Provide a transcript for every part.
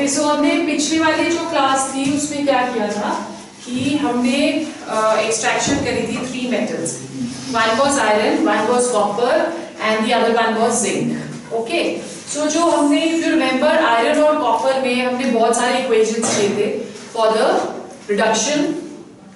Okay, सो हमने पिछली वाली जो क्लास थी उसमें क्या किया था कि हमने एक्सट्रैक्शन करी थी 3 metals. One was iron, one was copper and the other one was zinc. Okay, so जो हमने, इफ यू रिमेंबर, आयरन और कॉपर में हमने बहुत सारे इक्वेशंस लिए थे for the reduction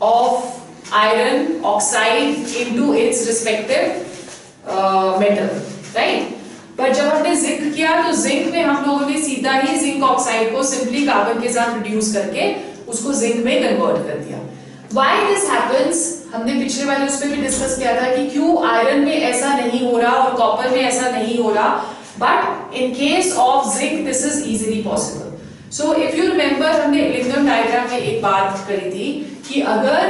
of iron oxide into its respective metal, right. पर जब हमने जिंक किया तो जिंक में हम लोगों ने सीधा ही जिंक ऑक्साइड को सिंपली कार्बन के साथ रिड्यूस करके उसको जिंक में कन्वर्ट कर दिया. व्हाई दिस हैपेंस, हमने पिछले वाले उस पे भी डिस्कस किया था कि क्यों आयरन में ऐसा नहीं हो रहा और कॉपर में ऐसा नहीं हो रहा, but in case of zinc this is easily possible. So if you remember, हमने लिंगम डायग्राम में एक बात करी थी कि अगर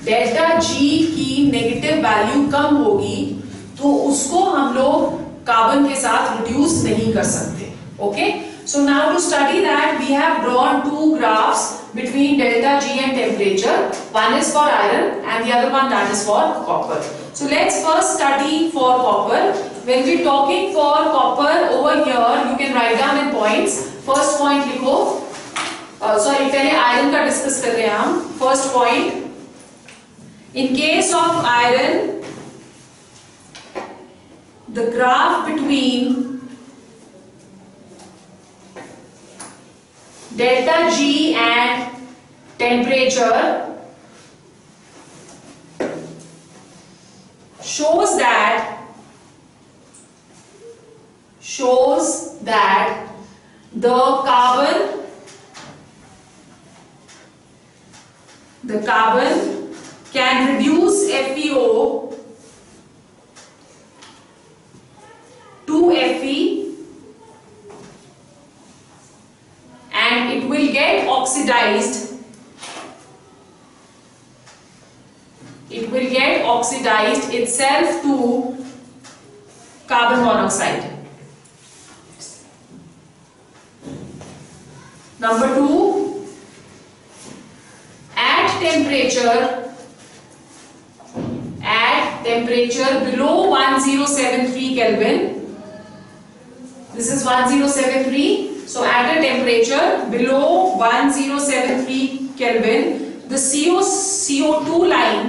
डेल्टा जी की नेगेटिव वैल्यू कम होगी तो उसको हम लोग कार्बन के साथ रिड्यूस नहीं कर सकते. Okay, so now to study that we have drawn 2 graphs between delta G and temperature. One is for iron and the other one that is for copper. So let's first study for copper. When we talking for copper over here, you can write down in points. First point लिखो. Sorry, पहले iron का discuss कर रहे हैं हम. First point, in case of iron, the graph between delta G and temperature shows that the carbon can reduce FeO to Fe and it will get oxidized. It will get oxidized itself to carbon monoxide. Number 2, at temperature below 1073 Kelvin. This is 1073. So at a temperature below 1073 Kelvin, the CO2 line,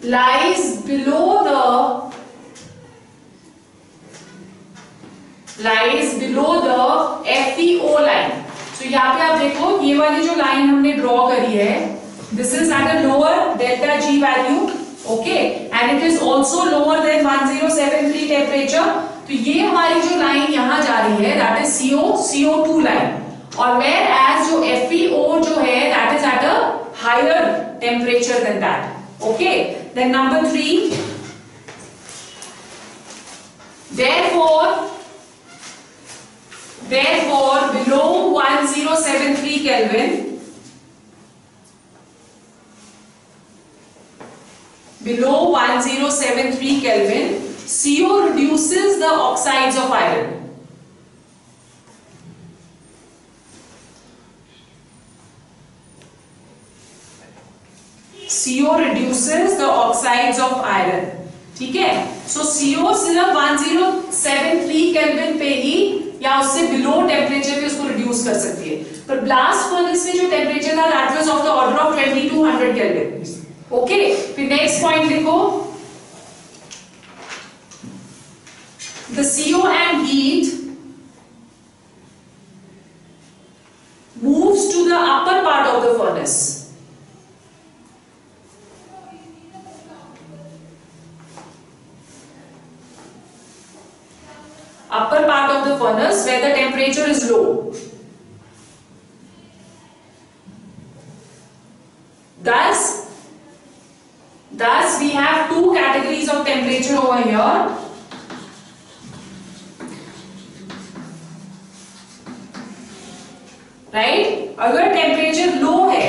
lies below the FeO line. So यहाँ पे आप देखो, ये वाली जो line हमने draw करी है, this is at a lower delta G value. Okay, and it is also lower than 1073 temperature. तो ये हमारी जो लाइन यहाँ जा रही है, that is CO2 line. और whereas जो FeO जो है, that is at a higher temperature than that. Okay, then number 3. Therefore, below 1073 Kelvin, below 1073 Kelvin, CO reduces the oxides of iron. CO reduces the oxides of iron. ठीक है, so CO सिर्फ 1073 Kelvin पे ही या उससे below temperature पे उसको reduce कर सकती है. पर ब्लास्ट फर्नेस में जो टेम्परेचर था, that was of the order of 2200 Kelvin. Okay, फिर नेक्स्ट पॉइंट लिखो. The CO and heat moves to the upper part of the furnace. Upper part of the furnace where the temperature is low. Thus we have 2 categories of temperature over here. Right? अगर temperature low है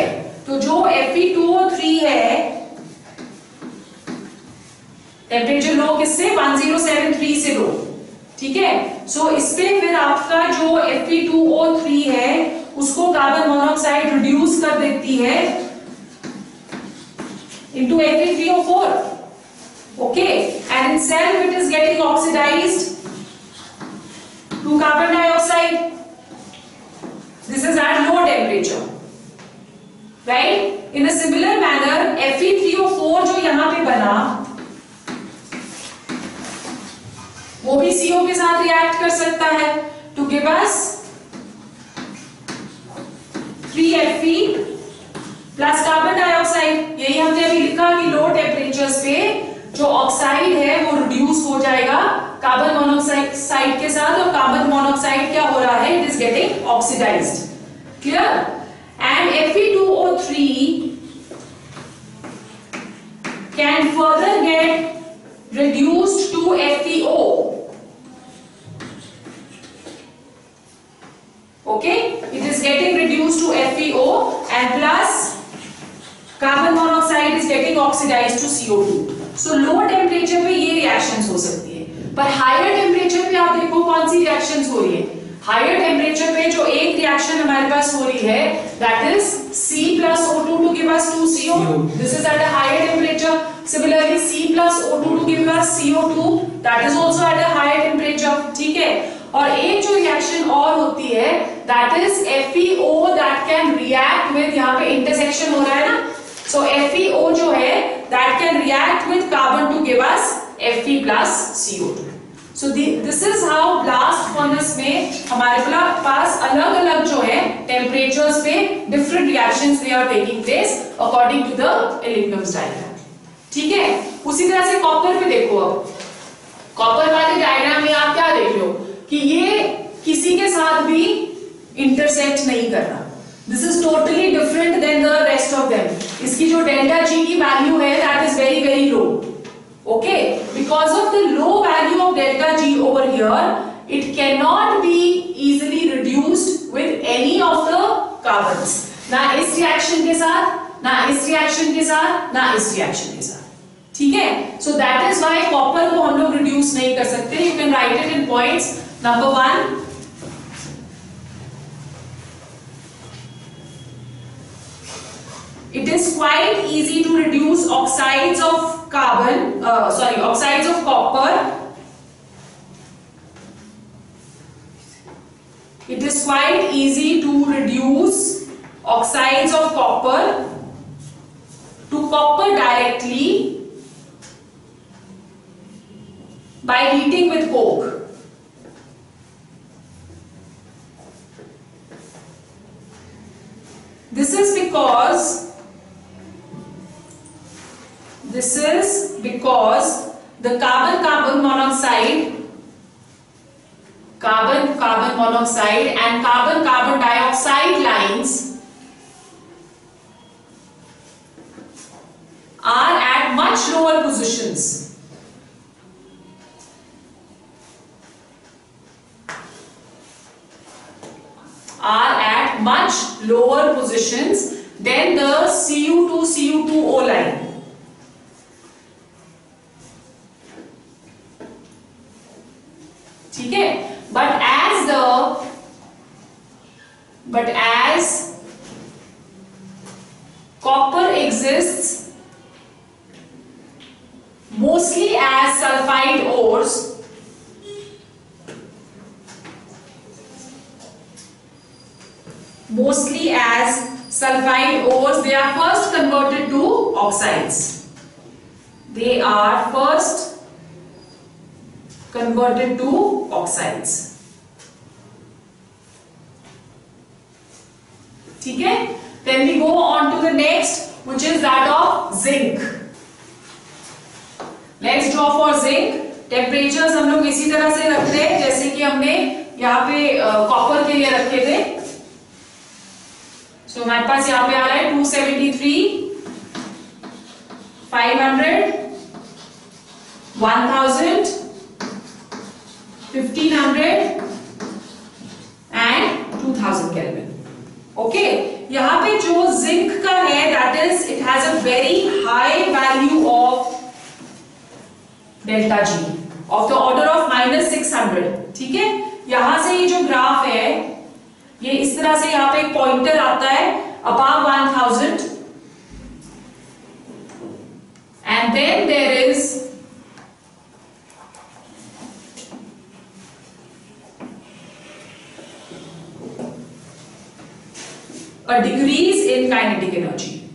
तो जो Fe2O3 है, temperature low किससे? 1073 से लो. ठीक है, सो इस पे फिर आपका जो Fe2O3 है उसको कार्बन मोनोऑक्साइड रिड्यूस कर देती है into Fe3O4. Okay, and itself it is getting oxidized oxidized to carbon dioxide. This is at low temperature, right? In a similar manner, Fe3O4 जो यहाँ पे बना वो भी CO के साथ रिएक्ट कर सकता है to give us 3Fe plus carbon dioxide. यही हमने अभी लिखा कि लो टेम्परेचर्स पे जो ऑक्साइड है वो रिड्यूस हो जाएगा कार्बन मोनोऑक्साइड के साथ, और कार्बन मोनोऑक्साइड क्या हो रहा है? It is getting oxidised. Clear? And Fe2O3 can further get reduced to FeO. Okay, it is getting reduced to FeO and plus carbon monoxide is getting oxidized to CO2. So low temperature पे ये reactions हो सकती है, पर higher temperature पे आप देखो कौन सी reactions हो रही है। higher temperature पे जो एक reaction हमारे पास हो रही है that is C plus O2 to give us 2CO. This is at a higher temperature. Similarly C plus O2 to give us CO2, that is also at a higher temperature. ठीक है? और एक जो reaction और होती है that is FeO that can react with, यहाँ पे इंटरसेक्शन हो रहा है ना, so FeO जो है that can react with carbon to give us Fe plus CO2. So this is how blast furnace में हमारे पास अलग अलग जो है temperatures पे different reactions they are taking place according to the Elinghams diagram. ठीक है? उसी तरह से कॉपर पे देखो। अब कॉपर वाले डायग्राम में आप क्या देख रहे हो कि ये किसी के साथ भी इंटरसेक्ट नहीं कर रहा। This is totally different than the rest of them. इसकी जो डेल्टा जी की वैल्यू है that is very very low. Okay, because of the low value of delta G over here it can not be easily reduced with any of the carbons, ना इस reaction के साथ, ना इस reaction के साथ, ना इस रिएक्शन के साथ। ठीक है? So that is why copper को हम लोग रिड्यूस नहीं कर सकते। You can write it in points. Number 1, it is quite easy to reduce oxides of oxides of copper. It is quite easy to reduce oxides of copper to copper directly by heating with coke. This is because the carbon monoxide and carbon dioxide lines are at much lower positions. Than the Cu2O line. ठीक है? But as copper exists mostly as sulfide ores, they are first converted to oxides. ठीक है? Then we go on to the next, which is that of zinc. Let's draw for zinc. Temperatures हम लोग इसी तरह से रखते हैं जैसे कि हमने यहाँ पे कॉपर के लिए रखे थे। So हमारे पास यहाँ पे आ रहा है 273, 500, 1000, 1500 and 2000 Kelvin. ओके, यहाँ पे जो जिंक का है that is it has a very high value of delta ji of the order of -600। ठीक है, यहां से ये जो ग्राफ है ये इस तरह से यहाँ पे एक पॉइंटर आता है above 1000 and then there is a decrease in kinetic energy,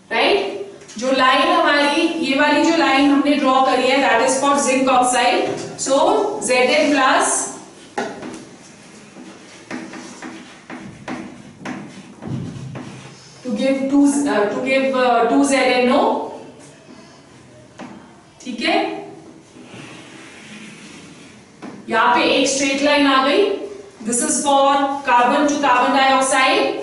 right? जो लाइन हमारी ये वाली जो लाइन हमने ड्रॉ करी है that is for zinc oxide. So Zn plus to give 2 ZnO, ठीक है? यहाँ पे एक स्ट्रेट लाइन आ गई. This is for carbon to carbon dioxide.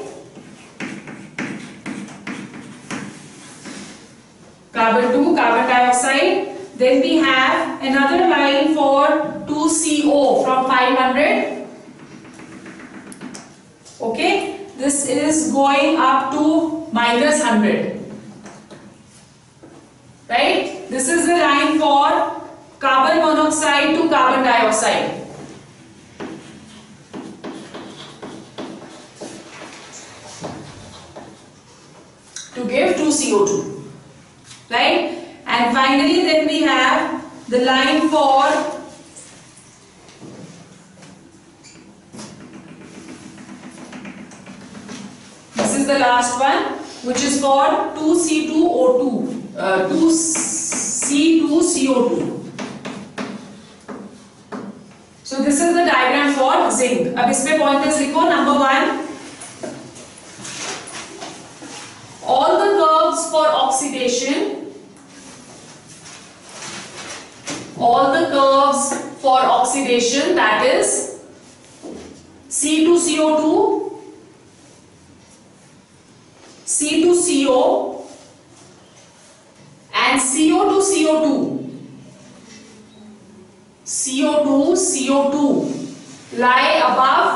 Carbon to carbon dioxide. Then we have another line for 2CO from 500. Okay, this is going up to -100. Right? This is the line for carbon monoxide to carbon dioxide. To give 2CO2. Right? And finally then we have the line for this is the last one, which is for 2C2O2, 2C2CO2. So this is the diagram for zinc. अब इसमें pointers लिखो. Number 1, all the curves for oxidation, that is C2CO2, C2CO and CO2CO2, CO2CO2 lie above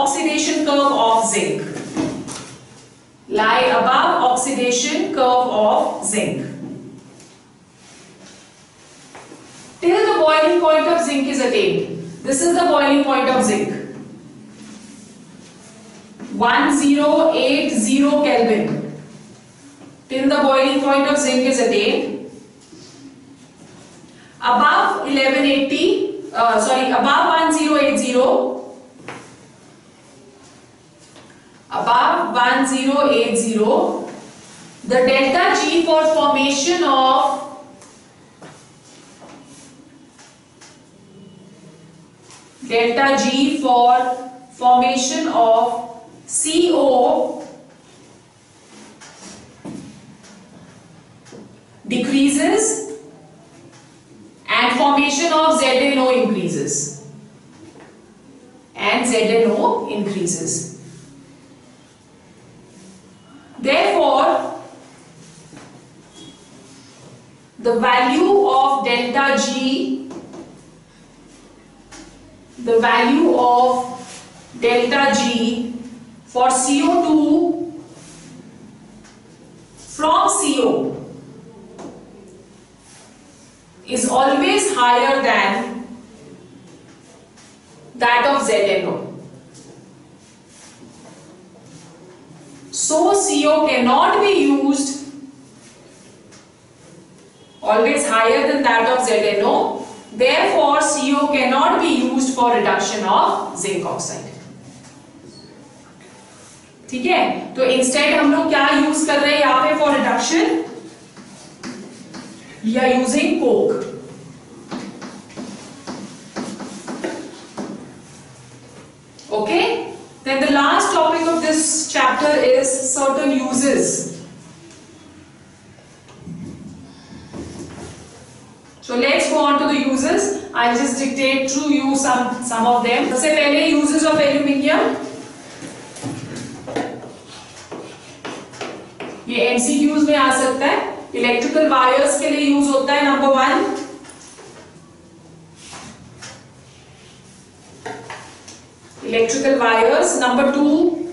oxidation curve of zinc. Lie above oxidation curve of zinc. Till the boiling point of zinc is attained. This is the boiling point of zinc. 1080 Kelvin. Till the boiling point of zinc is attained. Above 1180, above 1080. Above 1080, the delta G for formation of CO decreases and formation of ZnO increases. Therefore, the value of delta G for CO2 from CO is always higher than that of ZnO. So CO cannot be used, always higher than that of ZnO. Therefore, CO cannot be used for reduction of zinc oxide. ठीक है? तो instead हम लोग क्या use कर रहे हैं यहाँ पे for reduction? We are using coke. Okay? Then the last topic of this chapter is certain uses. So let's go on to the uses. I'll just dictate to you some of them. सबसे पहले uses of aluminium. ये MCQs में आ सकता है. Electrical wires के लिए use होता है. Number 1, electrical wires. Number 2,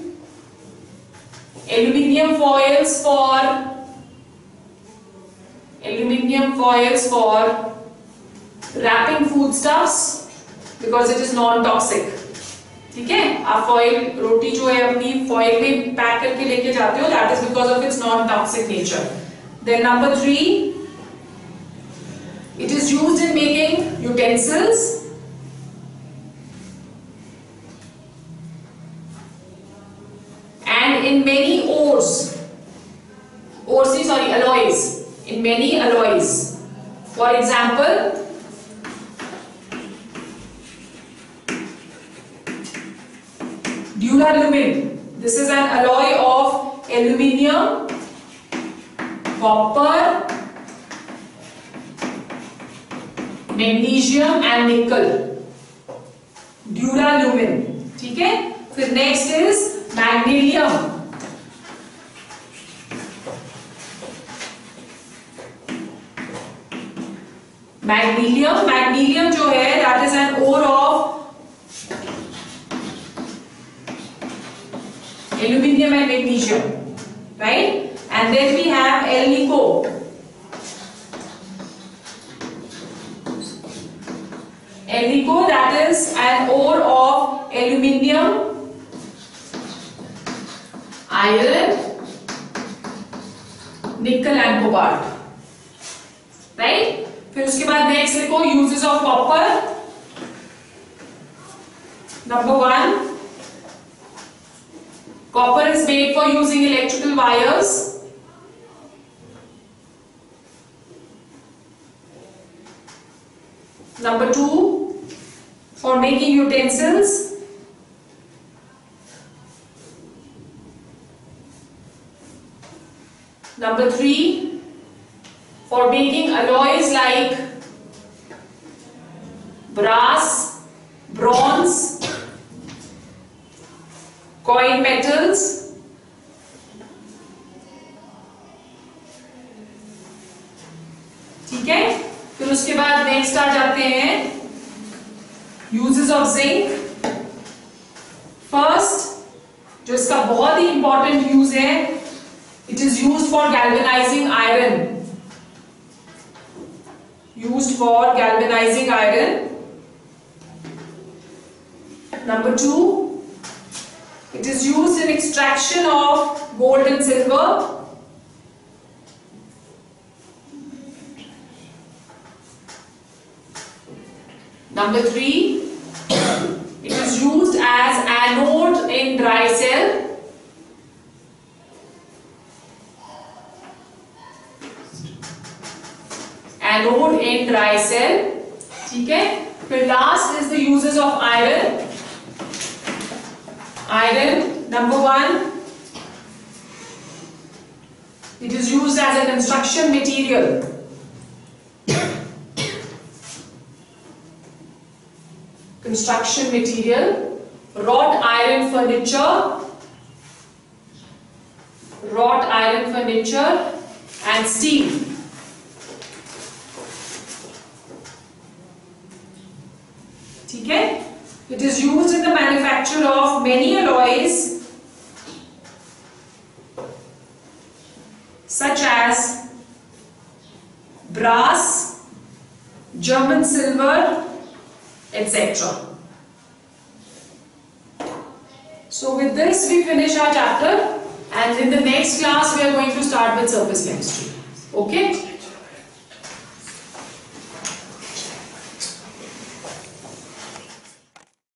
aluminium foils for wrapping foodstuffs because it is non-toxic. ठीक है? आप फॉइल रोटी जो है अपनी फॉइल में पैक करके लेके जाते हो, that is because of its non-toxic nature. Then number 3, it is used in making utensils in many alloys. In many alloys. For example, duralumin. This is an alloy of aluminium, copper, magnesium and nickel. Duralumin. ठीक है? फिर next is magnesium. Magnesium जो है, that is an ore of aluminium and magnesium, right? And then we have Alnico. Alnico, that is an ore of aluminium, iron, nickel and cobalt, right? फिर उसके बाद next लिखो uses of copper. Number 1, copper is made for using electrical wires. Number 2, for making utensils. Number 3, for making alloys like brass, bronze, coin metals, ठीक है? फिर उसके बाद next आ जाते हैं यूजेस ऑफ जिंक. फर्स्ट, जो इसका बहुत ही इंपॉर्टेंट यूज है, it is used for galvanising iron. Used for galvanizing iron. Number 2, it is used in extraction of gold and silver. Number 3, it is used as anode in dry cell. Anode in dry cell. ठीक है? फिर last is the uses of iron. Iron, number 1, it is used as a construction material. Construction material, wrought iron furniture, and steel. ठीक है? It is used in the manufacture of many alloys such as brass, German silver, etc. So with this we finish our chapter, and in the next class we are going to start with surface chemistry. Okay?